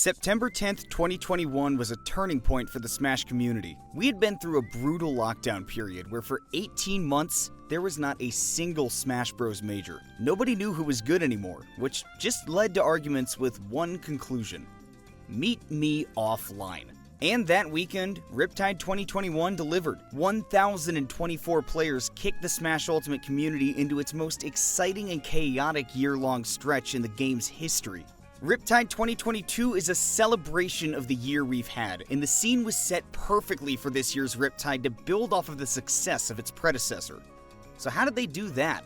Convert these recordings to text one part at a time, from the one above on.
September 10th, 2021 was a turning point for the Smash community. We had been through a brutal lockdown period where for 18 months, there was not a single Smash Bros. Major. Nobody knew who was good anymore, which just led to arguments with one conclusion: meet me offline. And that weekend, Riptide 2021 delivered. 1,024 players kicked the Smash Ultimate community into its most exciting and chaotic year-long stretch in the game's history. Riptide 2022 is a celebration of the year we've had, and the scene was set perfectly for this year's Riptide to build off of the success of its predecessor. So how did they do that?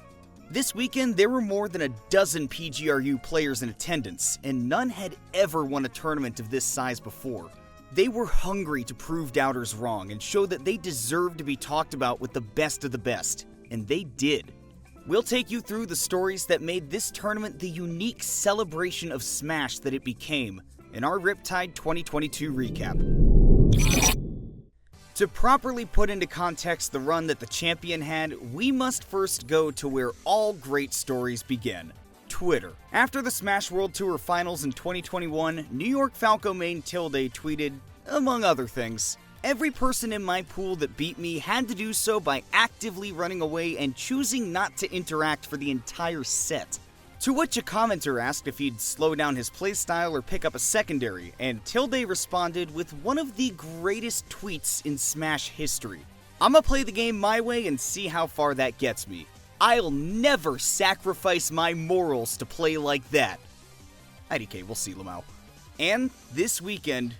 This weekend, there were more than a dozen PGRU players in attendance, and none had ever won a tournament of this size before. They were hungry to prove doubters wrong and show that they deserved to be talked about with the best of the best, and they did. We'll take you through the stories that made this tournament the unique celebration of Smash that it became in our Riptide 2022 recap. To properly put into context the run that the champion had, we must first go to where all great stories begin: Twitter. After the Smash World Tour Finals in 2021, New York Falco main Tilde tweeted, among other things, "Every person in my pool that beat me had to do so by actively running away and choosing not to interact for the entire set." To which a commenter asked if he'd slow down his playstyle or pick up a secondary, and Tilde responded with one of the greatest tweets in Smash history: "I'ma play the game my way and see how far that gets me. I'll never sacrifice my morals to play like that." IDK, we'll see, Lamau. And this weekend,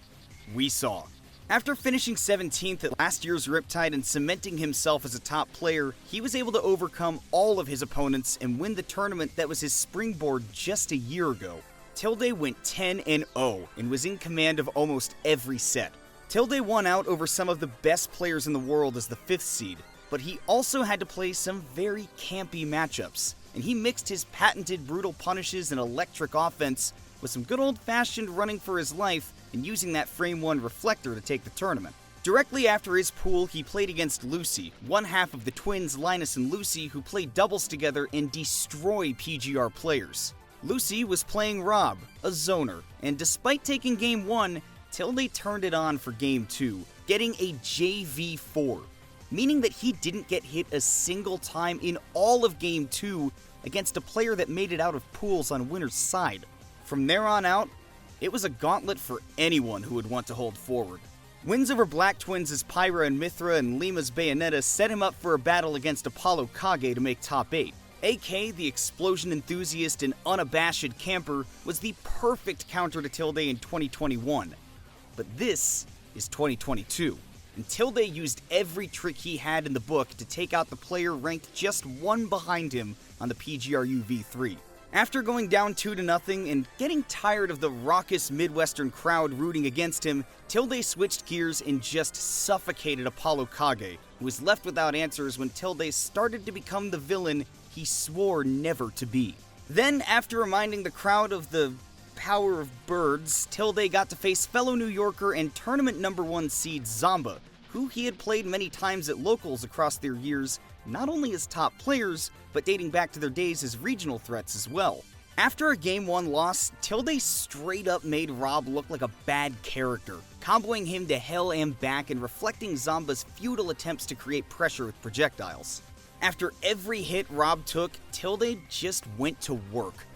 we saw. After finishing 17th at last year's Riptide and cementing himself as a top player, he was able to overcome all of his opponents and win the tournament that was his springboard just a year ago. Tilde went 10-0 and was in command of almost every set. Tilde won out over some of the best players in the world as the 5th seed, but he also had to play some very campy matchups, and he mixed his patented brutal punishes and electric offense with some good old-fashioned running for his life and using that frame 1 reflector to take the tournament. Directly after his pool, he played against Lucy, one half of the twins Linus and Lucy, who played doubles together and destroy PGR players. Lucy was playing Rob, a zoner, and despite taking game 1, Tilde turned it on for game 2, getting a JV4, meaning that he didn't get hit a single time in all of game 2 against a player that made it out of pools on winner's side. From there on out, it was a gauntlet for anyone who would want to hold forward. Wins over Black Twins' as Pyra and Mithra and Lima's Bayonetta set him up for a battle against Apollo Kage to make top 8. AK, the explosion enthusiast and unabashed camper, was the perfect counter to Tilde in 2021. But this is 2022, and Tilde used every trick he had in the book to take out the player ranked just one behind him on the PGRU V3. After going down 2-0 and getting tired of the raucous Midwestern crowd rooting against him, Tilde switched gears and just suffocated Apollo Kage, who was left without answers when Tilde started to become the villain he swore never to be. Then, after reminding the crowd of the power of birds, Tilde got to face fellow New Yorker and tournament number 1 seed Zomba, who he had played many times at locals across their years, not only as top players, but dating back to their days as regional threats as well. After a game 1 loss, Tilde straight up made Rob look like a bad character, comboing him to hell and back and reflecting Zomba's futile attempts to create pressure with projectiles. After every hit Rob took, Tilde just went to work.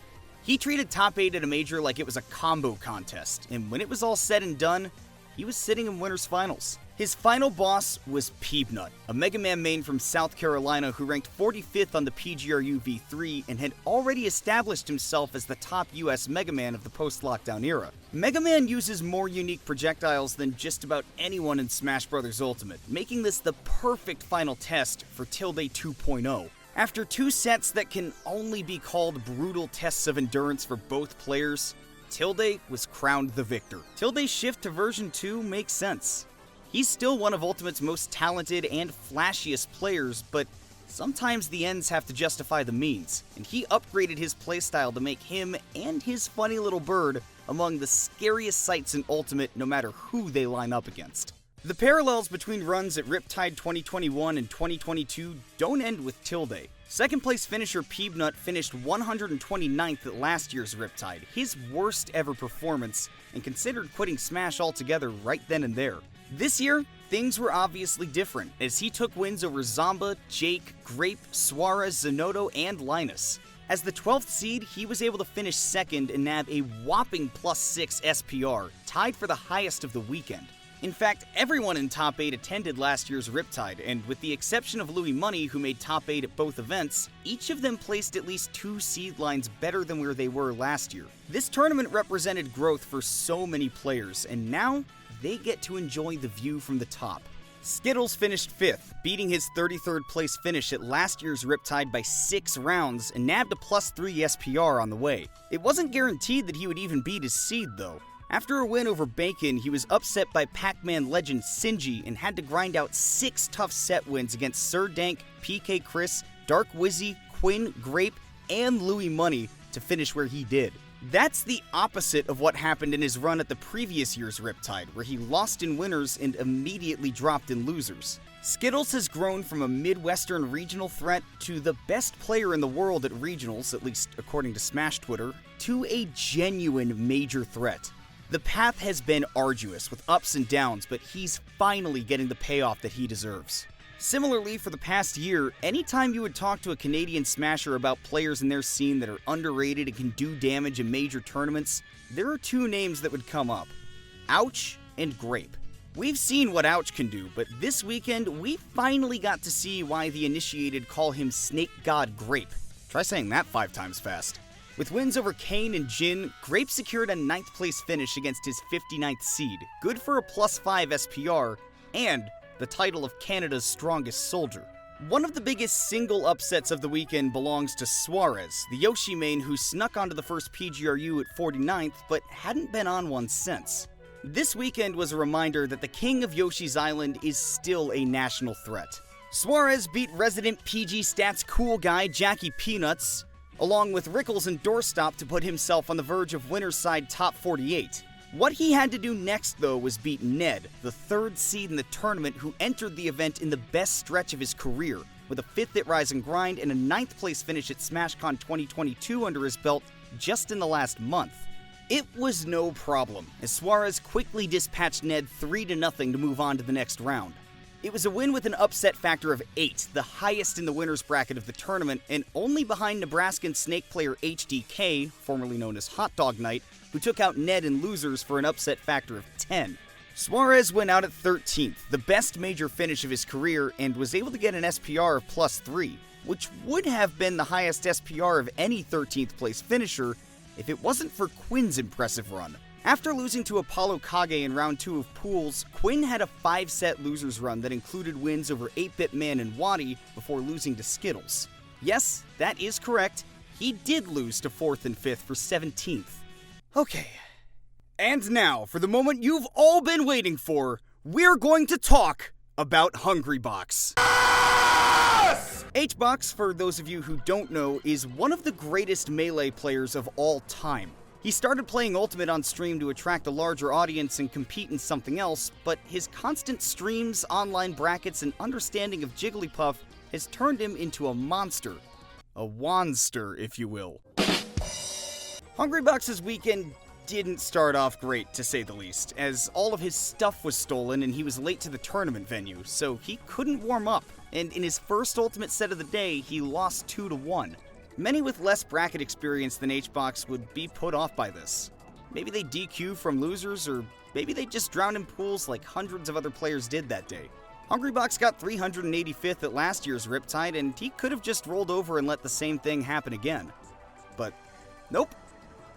He treated top 8 at a major like it was a combo contest, and when it was all said and done, he was sitting in winners finals. His final boss was Peabnut, a Mega Man main from South Carolina who ranked 45th on the PGRU V3 and had already established himself as the top US Mega Man of the post-lockdown era. Mega Man uses more unique projectiles than just about anyone in Smash Bros. Ultimate, making this the perfect final test for Tilde 2.0. After 2 sets that can only be called brutal tests of endurance for both players, Tilde was crowned the victor. Tilde's shift to version 2 makes sense. He's still one of Ultimate's most talented and flashiest players, but sometimes the ends have to justify the means, and he upgraded his playstyle to make him and his funny little bird among the scariest sights in Ultimate no matter who they line up against. The parallels between runs at Riptide 2021 and 2022 don't end with Tilde. Second place finisher Peabnut finished 129th at last year's Riptide, his worst ever performance, and considered quitting Smash altogether right then and there. This year, things were obviously different, as he took wins over Zomba, Jake, Grape, Suarez, Zanotto, and Linus. As the 12th seed, he was able to finish second and nab a whopping +6 SPR, tied for the highest of the weekend. In fact, everyone in top 8 attended last year's Riptide, and with the exception of Louis Money, who made top 8 at both events, each of them placed at least 2 seed lines better than where they were last year. This tournament represented growth for so many players, and now they get to enjoy the view from the top. Skittles finished 5th, beating his 33rd place finish at last year's Riptide by 6 rounds and nabbed a +3 SPR on the way. It wasn't guaranteed that he would even beat his seed though. After a win over Bacon, he was upset by Pac-Man legend Sinji and had to grind out 6 tough set wins against Sir Dank, PK Chris, Dark Wizzy, Quinn, Grape, and Louis Money to finish where he did. That's the opposite of what happened in his run at the previous year's Riptide, where he lost in winners and immediately dropped in losers. Skittles has grown from a Midwestern regional threat to the best player in the world at regionals, at least according to Smash Twitter, to a genuine major threat. The path has been arduous, with ups and downs, but he's finally getting the payoff that he deserves. Similarly, for the past year, anytime you would talk to a Canadian Smasher about players in their scene that are underrated and can do damage in major tournaments, there are 2 names that would come up: Ouch and Grape. We've seen what Ouch can do, but this weekend, we finally got to see why the initiated call him Snake God Grape. Try saying that 5 times fast. With wins over Kane and Jin, Grape secured a 9th place finish against his 59th seed, good for a +5 SPR, and the title of Canada's strongest soldier. One of the biggest single upsets of the weekend belongs to Suarez, the Yoshi main who snuck onto the first PGRU at 49th, but hadn't been on one since. This weekend was a reminder that the king of Yoshi's Island is still a national threat. Suarez beat resident PGstats cool guy Jackie Peanuts, along with Rickles and Doorstop to put himself on the verge of winner's side top 48. What he had to do next, though, was beat Ned, the 3rd seed in the tournament who entered the event in the best stretch of his career, with a 5th at Rise and Grind and a 9th place finish at SmashCon 2022 under his belt just in the last month. It was no problem, as Suarez quickly dispatched Ned 3-0 to move on to the next round. It was a win with an upset factor of 8, the highest in the winner's bracket of the tournament, and only behind Nebraskan Snake player HDK, formerly known as Hot Dog Night, who took out Ned in losers for an upset factor of 10. Suarez went out at 13th, the best major finish of his career, and was able to get an SPR of +3, which would have been the highest SPR of any 13th place finisher if it wasn't for Quinn's impressive run. After losing to Apollo Kage in round 2 of pools, Quinn had a 5-set losers run that included wins over 8-Bit Man and WaDi before losing to Skittles. Yes, that is correct, he did lose to 4th and 5th for 17th. Okay, and now, for the moment you've all been waiting for, we're going to talk about Hungrybox. Yes! HBox, for those of you who don't know, is one of the greatest Melee players of all time. He started playing Ultimate on stream to attract a larger audience and compete in something else, but his constant streams, online brackets, and understanding of Jigglypuff has turned him into a monster. A wanster, if you will. Hungrybox's weekend didn't start off great, to say the least, as all of his stuff was stolen and he was late to the tournament venue, so he couldn't warm up, and in his first Ultimate set of the day, he lost 2-1. Many with less bracket experience than HBox would be put off by this. Maybe they DQ from losers, or maybe they just drowned in pools like hundreds of other players did that day. Hungrybox got 385th at last year's Riptide, and he could have just rolled over and let the same thing happen again. But nope,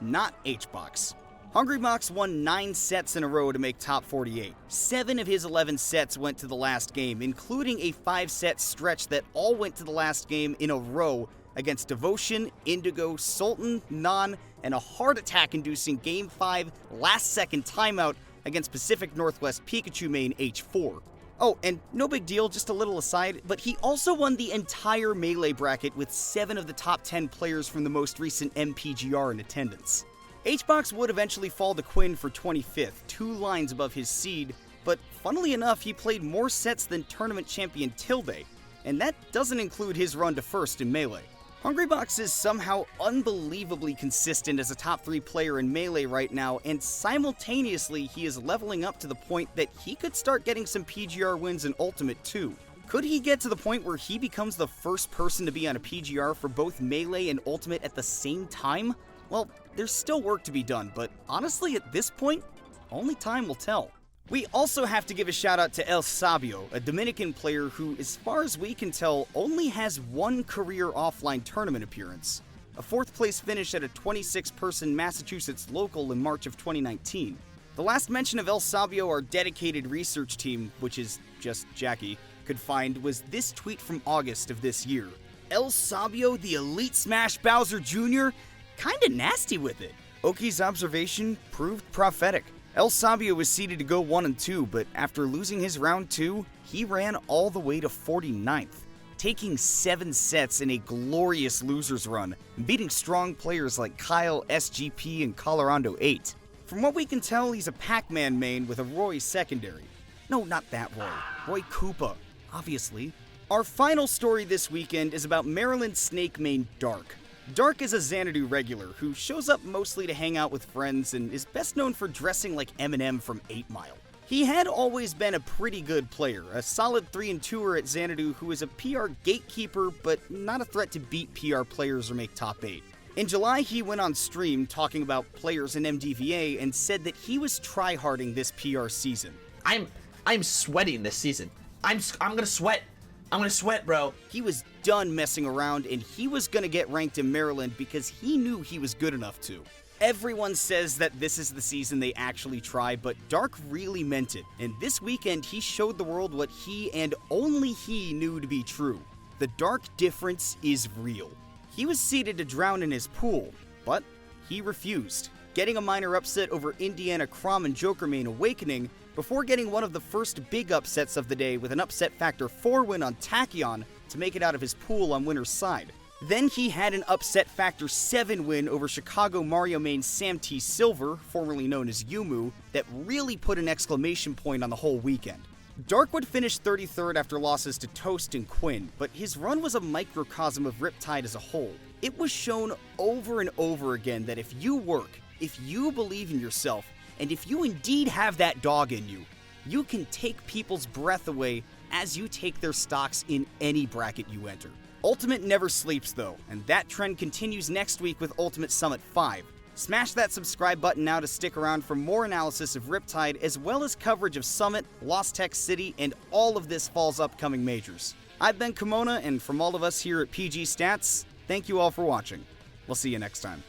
not HBox. Hungrybox won 9 sets in a row to make top 48. 7 of his 11 sets went to the last game, including a 5-set stretch that all went to the last game in a row against Devotion, Indigo, Sultan, Non, and a heart attack-inducing Game 5 last-second timeout against Pacific Northwest Pikachu main H4. Oh, and no big deal, just a little aside, but he also won the entire Melee bracket with 7 of the top 10 players from the most recent MPGR in attendance. HBox would eventually fall to Quinn for 25th, 2 lines above his seed, but funnily enough, he played more sets than tournament champion Tilde, and that doesn't include his run to first in Melee. Hungrybox is somehow unbelievably consistent as a top 3 player in Melee right now, and simultaneously he is leveling up to the point that he could start getting some PGR wins in Ultimate too. Could he get to the point where he becomes the first person to be on a PGR for both Melee and Ultimate at the same time? Well, there's still work to be done, but honestly at this point, only time will tell. We also have to give a shout out to El Sabio, a Dominican player who, as far as we can tell, only has one career offline tournament appearance. A 4th place finish at a 26-person Massachusetts local in March of 2019. The last mention of El Sabio our dedicated research team, which is just Jackie, could find was this tweet from August of this year. El Sabio, the Elite Smash Bowser Jr.? Kinda nasty with it. Oki's observation proved prophetic. El Sabio was seeded to go 1 and 2, but after losing his round 2, he ran all the way to 49th, taking 7 sets in a glorious loser's run, and beating strong players like Kyle, SGP, and Colorado 8. From what we can tell, he's a Pac-Man main with a Roy secondary. No, not that Roy. Roy Koopa, obviously. Our final story this weekend is about Maryland Snake main Dark. Dark is a Xanadu regular who shows up mostly to hang out with friends and is best known for dressing like Eminem from 8 Mile. He had always been a pretty good player, a solid 3-2er at Xanadu who is a PR gatekeeper but not a threat to beat PR players or make top 8. In July, he went on stream talking about players in MDVA and said that he was tryharding this PR season. I'm sweating this season. I'm gonna sweat. I'm gonna sweat, bro. He was done messing around and he was gonna get ranked in Maryland because he knew he was good enough to. Everyone says that this is the season they actually try, but Dark really meant it. And this weekend, he showed the world what he and only he knew to be true. The Dark difference is real. He was seeded to drown in his pool, but he refused, getting a minor upset over Indiana Crom and Joker main Awakening before getting one of the first big upsets of the day with an upset factor 4 win on Tachyon to make it out of his pool on winner's side. Then he had an upset factor 7 win over Chicago Mario main Sam T. Silver, formerly known as Yumu, that really put an exclamation point on the whole weekend. Dark would finish 33rd after losses to Toast and Quinn, but his run was a microcosm of Riptide as a whole. It was shown over and over again that if you work, if you believe in yourself, and if you indeed have that dog in you, you can take people's breath away as you take their stocks in any bracket you enter. Ultimate never sleeps though, and that trend continues next week with Ultimate Summit 5. Smash that subscribe button now to stick around for more analysis of Riptide as well as coverage of Summit, Lost Tech City, and all of this fall's upcoming majors. I've been Kimona, and from all of us here at PGstats, thank you all for watching. We'll see you next time.